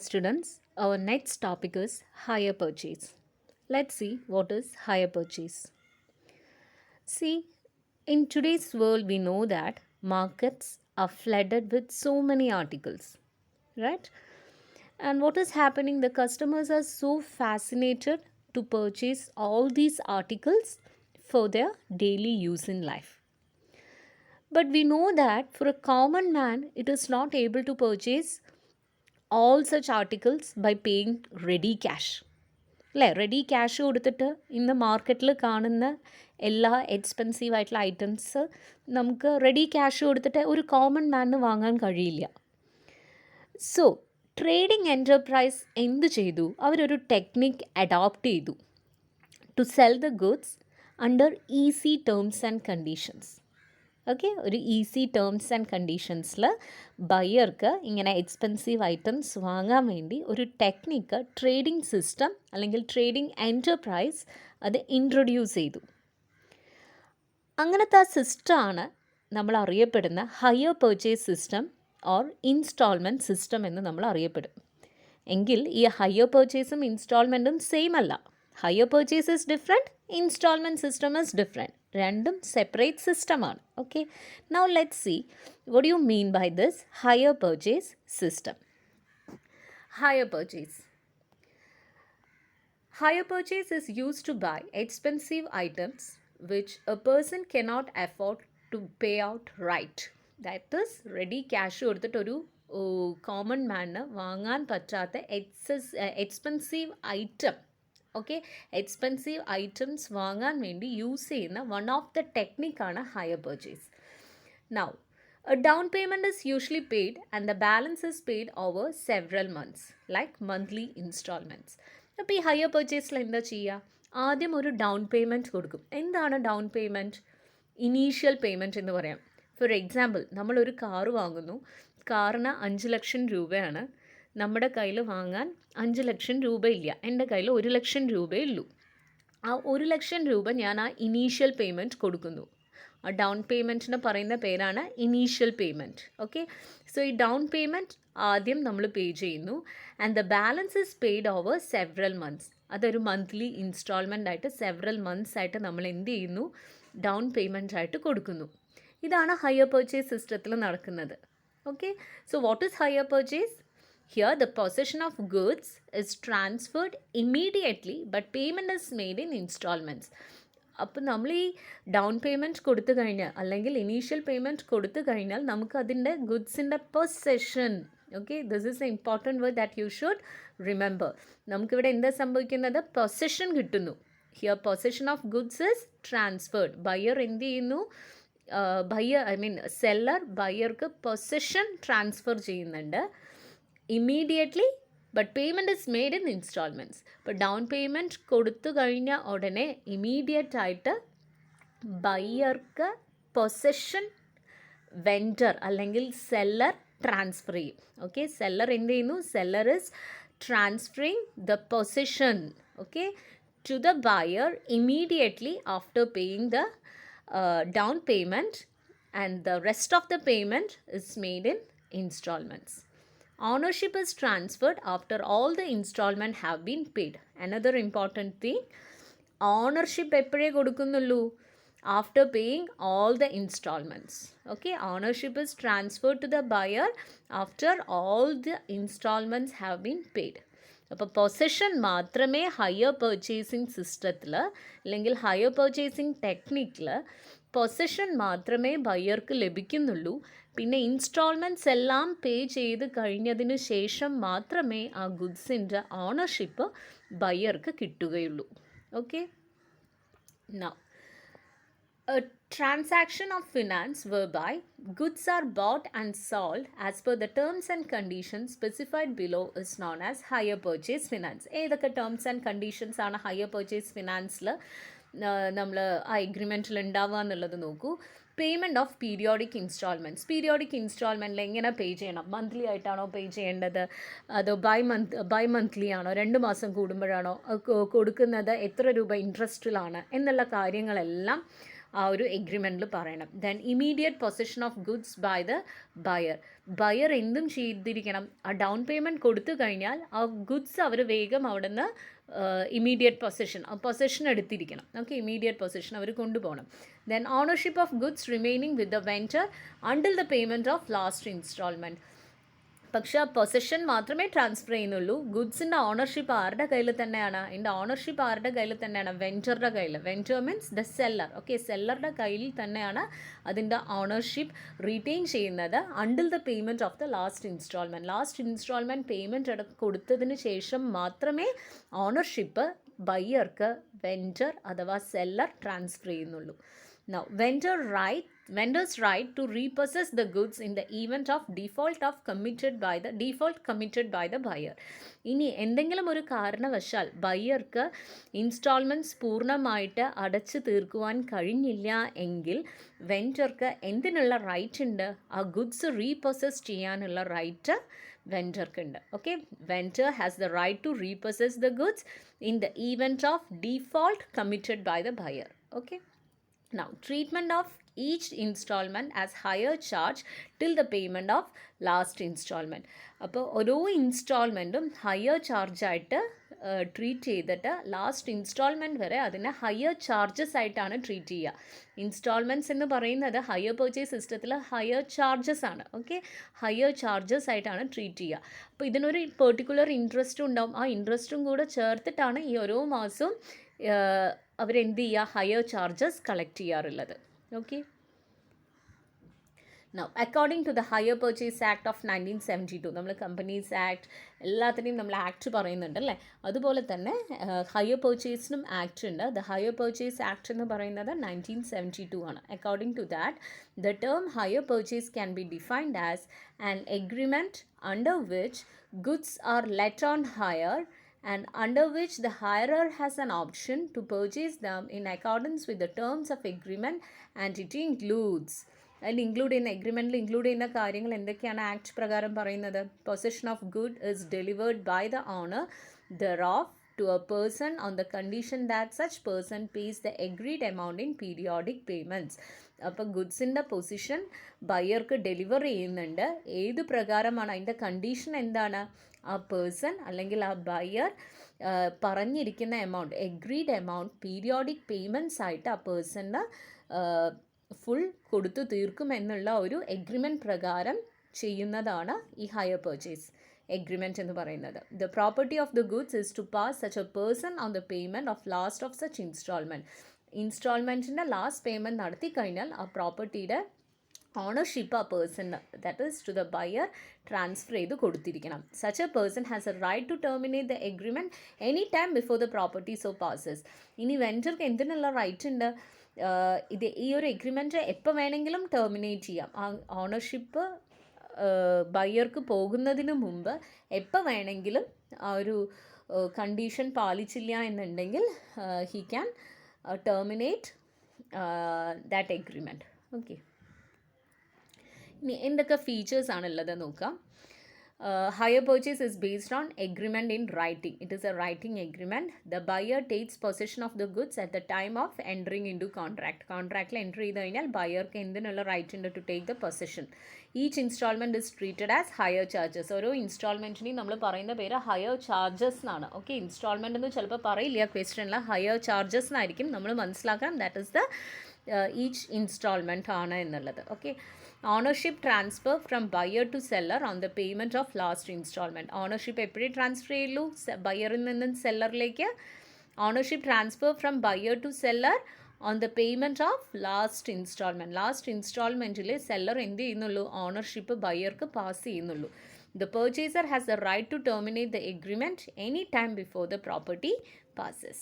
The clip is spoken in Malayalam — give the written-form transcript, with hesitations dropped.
Students, our next topic is hire purchase. Let's see what is hire purchase. See, in today's world, we know that markets are flooded with so many articles, right? And what is happening? The customers are so fascinated to purchase all these articles for their daily use in life. But we know that for a common man, it is not able to purchase all such articles by paying ready cash. അല്ലേ റെഡി ക്യാഷ് കൊടുത്തിട്ട് ഇന്ന് മാർക്കറ്റിൽ കാണുന്ന എല്ലാ എക്സ്പെൻസീവ് ആയിട്ടുള്ള ഐറ്റംസ് നമുക്ക് റെഡി ക്യാഷ് കൊടുത്തിട്ട് ഒരു കോമൺ മാനിന് വാങ്ങാൻ കഴിയില്ല. സോ ട്രേഡിംഗ് എൻ്റർപ്രൈസ് എന്ത് ചെയ്തു? അവരൊരു ടെക്നിക് അഡോപ്റ്റ് ചെയ്തു to sell the goods under easy terms and conditions. Okay, ഒരു ഈസി ടേംസ് ആൻഡ് കണ്ടീഷൻസിൽ ബയ്യർക്ക് ഇങ്ങനെ എക്സ്പെൻസീവ് ഐറ്റംസ് വാങ്ങാൻ വേണ്ടി ഒരു ടെക്നിക്ക് ട്രേഡിംഗ് സിസ്റ്റം അല്ലെങ്കിൽ ട്രേഡിംഗ് എൻ്റർപ്രൈസ് അത് ഇൻട്രൊഡ്യൂസ് ചെയ്തു. അങ്ങനത്തെ ആ സിസ്റ്റമാണ് നമ്മൾ അറിയപ്പെടുന്ന hire purchase system or instalment system എന്ന് നമ്മൾ അറിയപ്പെടും. എങ്കിൽ ഈ ഹയർ പർച്ചേസും ഇൻസ്റ്റാൾമെൻറ്റും സെയിം അല്ല. Hire purchase is different, instalment system is different. രണ്ടും സെപ്പറേറ്റ് സിസ്റ്റമാണ്. Okay, now let's see what you mean by this hire purchase system. Hire purchase. Hire purchase is used to buy expensive items which a person cannot afford to pay out right. That is, ready cash കൊടുത്തിട്ടൊരു കോമൺ മാന് വാങ്ങാൻ പറ്റാത്ത expensive item, okay, expensive items വാങ്ങാൻ വേണ്ടി യൂസ് ചെയ്യുന്ന വൺ ഓഫ് ദ ടെക്നിക്കാണ് hire purchase. Now a down payment is usually paid and the balance is paid over several months, like monthly installments. അപ്പോൾ ഈ ഹയർ പർച്ചേസിൽ എന്താ ചെയ്യുക? ആദ്യം ഒരു ഡൗൺ പേയ്മെൻറ്റ് കൊടുക്കും. എന്താണ് ഡൗൺ പേയ്മെൻറ്റ്? ഇനീഷ്യൽ പേയ്മെൻറ്റ് എന്ന് പറയാം. ഫോർ എക്സാമ്പിൾ, നമ്മളൊരു കാറ് വാങ്ങുന്നു. കാറിന് 5 ലക്ഷം രൂപയാണ്. നമ്മുടെ കയ്യിൽ വാങ്ങാൻ 5 ലക്ഷം രൂപയില്ല. എൻ്റെ കയ്യിൽ 1 ലക്ഷം രൂപയേ ഉള്ളൂ. ആ 1 ലക്ഷം രൂപ ഞാൻ ആ ഇനീഷ്യൽ പേയ്മെൻറ്റ് കൊടുക്കുന്നു. ആ ഡൗൺ പേയ്മെൻറ്റിന് പറയുന്ന പേരാണ് ഇനീഷ്യൽ പേയ്മെൻറ്റ്. ഓക്കെ, സോ ഈ ഡൗൺ പേയ്മെൻറ്റ് ആദ്യം നമ്മൾ പേ ചെയ്യുന്നു and the balance is paid over several months. അതൊരു മന്ത്ലി ഇൻസ്റ്റാൾമെൻ്റ് ആയിട്ട് സെവറൽ മന്ത്സ് ആയിട്ട് നമ്മൾ എന്ത് ചെയ്യുന്നു? ഡൗൺ പേയ്മെൻ്റ് ആയിട്ട് കൊടുക്കുന്നു. ഇതാണ് ഹയർ പർച്ചേസ് സിസ്റ്റത്തിൽ നടക്കുന്നത്. Okay, so what is higher purchase? Here the possession of goods is transferred immediately but payment is made in installments. അപ്പോൾ നമ്മൾ ഈ ഡൗൺ പേയ്മെൻറ്റ് കൊടുത്തു കഴിഞ്ഞാൽ അല്ലെങ്കിൽ ഇനീഷ്യൽ പേയ്മെൻറ്റ് കൊടുത്തു കഴിഞ്ഞാൽ നമുക്ക് അതിൻ്റെ ഗുഡ്സിൻ്റെ possession, okay, this is a important word that you should remember. നമുക്കിവിടെ എന്താ സംഭവിക്കുന്നത്? പൊസഷൻ കിട്ടുന്നു. Here possession of goods is transferred. Buyer എന്ത് ചെയ്യുന്നു? സെല്ലർ ബയ്യർക്ക് പൊസഷൻ ട്രാൻസ്ഫർ ചെയ്യുന്നുണ്ട് immediately, but payment is made in instalments. ഇപ്പോൾ ഡൗൺ പേയ്മെൻറ്റ് കൊടുത്തു കഴിഞ്ഞ ഉടനെ ഇമ്മീഡിയറ്റ് ആയിട്ട് ബയ്യർക്ക് പൊസഷൻ വെൻഡർ അല്ലെങ്കിൽ സെല്ലർ ട്രാൻസ്ഫർ ചെയ്യും. ഓക്കെ, സെല്ലർ എന്ത് ചെയ്യുന്നു? Seller is transferring the possession, okay, to the buyer immediately after paying the down payment and the rest of the payment is made in installments. Ownership is transferred after all the installment have been paid. Another important thing, ownership എപ്പോഴേ കൊടുക്കുന്നുള്ളൂ? After paying all the installments. Okay, ownership is transferred to the buyer after all the installments have been paid. അപ്പോൾ പൊസഷൻ മാത്രമേ ഹയർ പർച്ചേസിങ് സിസ്റ്റത്തിൽ അല്ലെങ്കിൽ ഹയർ പർച്ചേസിങ് ടെക്നിക്കിൽ പൊസഷൻ മാത്രമേ ബയ്യർക്ക് ലഭിക്കുന്നുള്ളൂ. പിന്നെ ഇൻസ്റ്റാൾമെൻറ്റ്സ് എല്ലാം പേ ചെയ്ത് കഴിഞ്ഞതിന് ശേഷം മാത്രമേ ആ ഗുഡ്സിൻ്റെ ഓണർഷിപ്പ് ബയ്യർക്ക് കിട്ടുകയുള്ളൂ. Okay, now a transaction of finance whereby goods are bought and sold as per the terms and conditions specified below is known as hire purchase finance. ഏതൊക്കെ ടേംസ് ആൻഡ് കണ്ടീഷൻസ് ആണ് ഹയർ പർച്ചേസ് ഫിനാൻസിൽ നമ്മൾ ആ എഗ്രിമെൻറ്റിൽ ഉണ്ടാവുക എന്നുള്ളത് നോക്കൂ. Payment of periodic instalments. Periodic ഇൻസ്റ്റാൾമെൻറ്റിൽ എങ്ങനെ പേ ചെയ്യണം? മന്ത്ലി ആയിട്ടാണോ പേ ചെയ്യേണ്ടത്? അതോ ബൈ മന്ത്ലി ആണോ? 2 മാസം കൂടുമ്പോഴാണോ കൊടുക്കുന്നത്? എത്ര രൂപ ഇൻട്രസ്റ്റിലാണ് എന്നുള്ള കാര്യങ്ങളെല്ലാം ആ ഒരു എഗ്രിമെൻറ്റിൽ പറയണം. Then immediate possession of goods by the buyer. Buyer എന്തും ചെയ്തിരിക്കണം, ആ ഡൗൺ പേയ്മെൻറ്റ് കൊടുത്തു കഴിഞ്ഞാൽ ആ ഗുഡ്സ് അവർ വേഗം അവിടെ നിന്ന് ഇമീഡിയറ്റ് പൊസഷൻ എടുത്തിരിക്കണം. ഓക്കെ, ഇമീഡിയറ്റ് പൊസഷൻ അവർ കൊണ്ടുപോകണം. Then ownership of goods remaining with the vendor until the payment of last instalment. പക്ഷെ ആ പൊസഷൻ മാത്രമേ ട്രാൻസ്ഫർ ചെയ്യുന്നുള്ളൂ. ഗുഡ്സിൻ്റെ ഓണർഷിപ്പ് ആരുടെ കയ്യിൽ തന്നെയാണ്? അതിൻ്റെ ഓണർഷിപ്പ് ആരുടെ കയ്യിൽ തന്നെയാണ്? വെൻഡറുടെ കയ്യിൽ. Vendor means the seller. Okay, സെല്ലറുടെ കയ്യിൽ തന്നെയാണ് അതിൻ്റെ ഓണർഷിപ്പ് റീറ്റെയിൻ ചെയ്യുന്നത് until the payment of the last instalment. Last instalment payment കൊടുത്തതിന് ശേഷം മാത്രമേ ഓണർഷിപ്പ് ബയ്യർക്ക് വെൻഡർ അഥവാ സെല്ലർ ട്രാൻസ്ഫർ ചെയ്യുന്നുള്ളൂ. Now, vendor's right to repossess the goods in the event of default committed by the buyer. ഇനി എന്തെങ്കിലും ഒരു കാരണവശാൽ ബയ്യർക്ക് ഇൻസ്റ്റാൾമെൻറ്റ്സ് പൂർണ്ണമായിട്ട് അടച്ചു തീർക്കുവാൻ കഴിഞ്ഞില്ല എങ്കിൽ വെൻഡർക്ക് എന്തിനുള്ള റൈറ്റ് ഉണ്ട്? ആ ഗുഡ്സ് റീപൊസസ് ചെയ്യാനുള്ള റൈറ്റ് വെൻഡർക്കുണ്ട്. Okay, vendor has the right to repossess the goods in the event of default committed by the buyer. Okay. Now, treatment of each installment as higher charge till the payment of last installment. അപ്പോൾ ഓരോ ഇൻസ്റ്റാൾമെൻറ്റും ഹയർ ചാർജായിട്ട് ട്രീറ്റ് ചെയ്തിട്ട് ലാസ്റ്റ് ഇൻസ്റ്റാൾമെൻറ്റ് വരെ അതിനെ ഹയർ ചാർജസ് ആയിട്ടാണ് ട്രീറ്റ് ചെയ്യുക. ഇൻസ്റ്റാൾമെൻറ്റ്സ് എന്ന് പറയുന്നത് ഹയർ പർച്ചേസ് സിസ്റ്റത്തിൽ ഹയർ ചാർജസ് ആണ്. ഓക്കെ, ഹയർ ചാർജസ് ആയിട്ടാണ് ട്രീറ്റ് ചെയ്യുക. അപ്പോൾ ഇതിനൊരു പെർട്ടിക്കുലർ ഇൻട്രസ്റ്റും ഉണ്ടാവും. ആ ഇൻട്രസ്റ്റും കൂടെ ചേർത്തിട്ടാണ് ഈ ഓരോ മാസവും അവരെന്ത് ചെയ്യുക? ഹയർ ചാർജസ് കളക്ട് ചെയ്യാറുള്ളത്. Okay. Now, according to the Hire Purchase Act of 1972, നമ്മൾ കമ്പനീസ് ആക്ട് എല്ലാത്തിനെയും നമ്മൾ ആക്ട് പറയുന്നുണ്ട് അല്ലേ? അതുപോലെ തന്നെ ഹയർ പർച്ചേസിനും ആക്ട് ഉണ്ട്. ദ ഹയർ പർച്ചേസ് ആക്ട് എന്ന് പറയുന്നത് 1972 ആണ്. According to that, the term hire purchase can be defined as an agreement under which goods are let on hire and under which the hirer has an option to purchase them in accordance with the terms of agreement, and it includes അതിൽ ഇൻക്ലൂഡ് ചെയ്യുന്ന എഗ്രിമെൻറ്റിൽ ഇൻക്ലൂഡ് ചെയ്യുന്ന കാര്യങ്ങൾ എന്തൊക്കെയാണ് ആക്ട് പ്രകാരം പറയുന്നത്? Possession of good is delivered by the owner thereof to a person on the condition that such person pays the agreed amount in periodic payments. അപ്പോൾ ഗുഡ്സിൻ്റെ പൊസിഷൻ ബയ്യർക്ക് ഡെലിവർ ചെയ്യുന്നുണ്ട്. ഏത് പ്രകാരമാണ്? അതിൻ്റെ കണ്ടീഷൻ എന്താണ്? ആ പേഴ്സൺ അല്ലെങ്കിൽ ആ ബയ്യർ പറഞ്ഞിരിക്കുന്ന amount, agreed amount periodic payments ആയിട്ട് ആ പേഴ്സണിന് ഫുൾ കൊടുത്തു തീർക്കുമെന്നുള്ള ഒരു എഗ്രിമെൻറ്റ് പ്രകാരം ചെയ്യുന്നതാണ് ഈ ഹയർ പർച്ചേസ് എഗ്രിമെൻറ്റ് എന്ന് പറയുന്നത്. The property of the goods is to pass such a person on the payment of last of such instalment. ഇൻസ്റ്റാൾമെൻറ്റിൻ്റെ ലാസ്റ്റ് പേയ്മെൻറ്റ് നടത്തി കഴിഞ്ഞാൽ ആ പ്രോപ്പർട്ടിയുടെ ഓണർഷിപ്പ് ആ person, that is to the buyer, transfer ചെയ്ത് കൊടുത്തിരിക്കണം. Such a person has a right to terminate the agreement any time before the property so passes. ഇനി വെൻഡർക്ക് എന്തിനുള്ള റൈറ്റ് ഉണ്ട്? ഈ ഒരു എഗ്രിമെൻറ്റ് എപ്പോൾ വേണമെങ്കിലും ടെർമിനേറ്റ് ചെയ്യാം. ആ ഓണർഷിപ്പ് ബയ്യർക്ക് പോകുന്നതിന് മുമ്പ് എപ്പോൾ വേണമെങ്കിലും ആ ഒരു കണ്ടീഷൻ പാലിച്ചില്ല എന്നുണ്ടെങ്കിൽ he can terminate that agreement. Okay, ഇനി എന്തൊക്കെ ഫീച്ചേഴ്സാണുള്ളത് നോക്കാം. Hire purchase is based on agreement in writing. It is a writing agreement. The buyer takes possession of the goods at the time of entering into contract. Contract enter ചെയ്ത് കഴിഞ്ഞാൽ ബയർക്ക് എന്തിനുള്ള റൈറ്റ് ഉണ്ട്? To take the possession. Each instalment is treated as hire charges. ഓരോ ഇൻസ്റ്റാൾമെൻറ്റിനെയും നമ്മൾ പറയുന്ന പേര് ഹയർ ചാർജസ് എന്നാണ്. ഓക്കെ, ഇൻസ്റ്റാൾമെൻ്റ് എന്ന് ചിലപ്പോൾ പറയില്ല ക്വസ്റ്റ്യനിൽ, ഹയർ ചാർജസ് എന്നായിരിക്കും നമ്മൾ മനസ്സിലാക്കണം. That is the each instalment ആണ് എന്നുള്ളത്. Okay, ownership transfer from buyer to seller on the payment of last instalment. Ownership എപ്പോഴേ ട്രാൻസ്ഫർ ചെയ്യുള്ളൂ? ബയറിൽ നിന്നും സെല്ലറിലേക്ക്. Ownership transfer from buyer to seller on the payment of last instalment. Last ഇൻസ്റ്റാൾമെൻറ്റിൽ സെല്ലർ എന്ത് ചെയ്യുന്നുള്ളൂ? ഓണർഷിപ്പ് ബയർക്ക് പാസ് ചെയ്യുന്നുള്ളൂ. The purchaser has the right to terminate the agreement any time before the property passes.